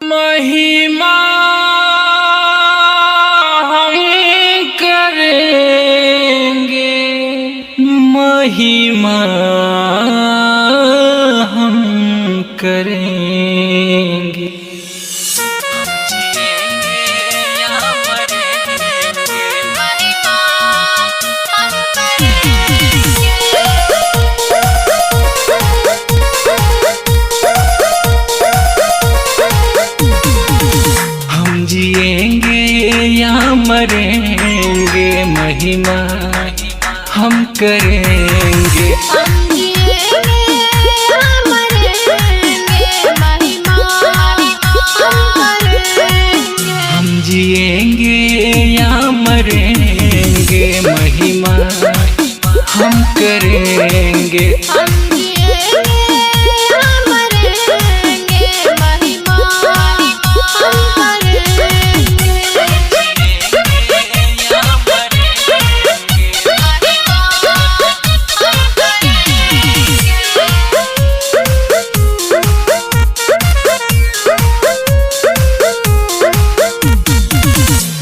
महिमा हम करेंगे, महिमा हम करेंगे। हम जिएंगे या मरेंगे, महिमा हम करेंगे। हम जिएंगे या मरेंगे, महिमा हम करेंगे।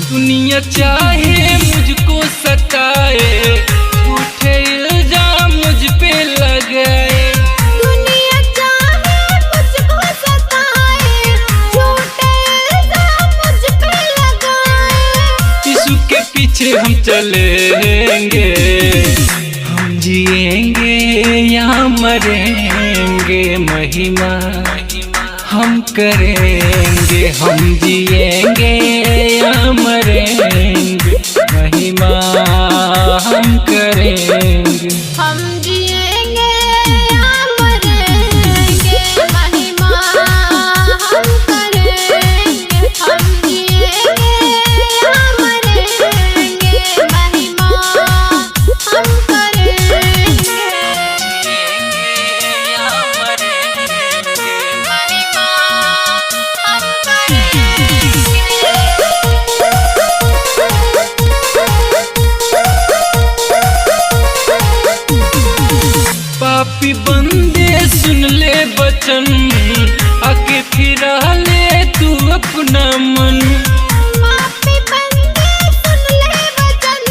दुनिया चाहे मुझको सताए, झूठे इल्जाम मुझ पे लगाए। दुनिया चाहे मुझको सताए, झूठे इल्जाम मुझ पे लगाए। यीशु के पीछे हम चलेंगे, हम जिएंगे या मरेंगे, महिमा हम करेंगे। हम जिएंगे या मरेंगे, महिमा हम करेंगे। हम जिएंगे या मरेंगे, महिमा हम करेंगे। हम जिएंगे या मरेंगे, महिमा हम करेंगे। पापी बंदे सुन ले बचन, आके फिरा ले तू अपना मन। पापी बंदे सुन ले वचन,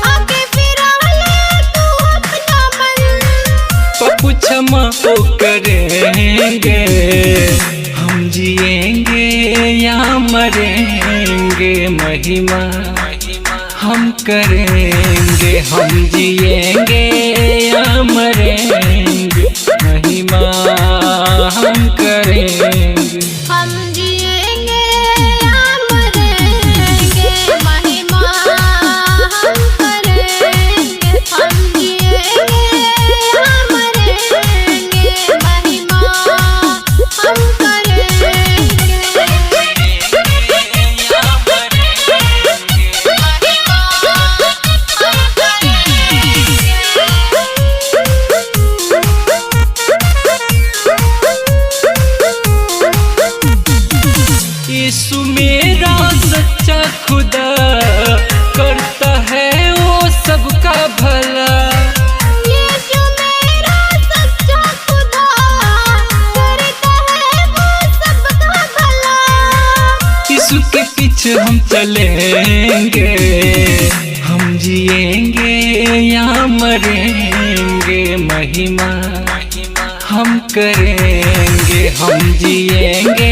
आके फिरा ले तू अपना मन। पाप क्षमा वो करेंगे, हम जिएंगे या मरेंगे, महिमा हम करेंगे। हम जिएंगे या मरेंगे, महिमा हम करेंगे। हम जिएंगे या मरेंगे, महिमा हम करेंगे। हम जिएंगे या मरेंगे, महिमा हम करेंगे। यीशु मेरा सच्चा खुदा, करता है वो सबका भला। यीशु मेरा सच्चा खुदा, करता है वो सबका भला। यीशु के पीछे हम चलेंगे, हम जिएंगे या मरेंगे, महिमा हम करेंगे। हम जिएंगे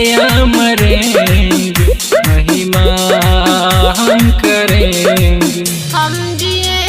या मरेंगे, महिमा हम करेंगे। हम जिए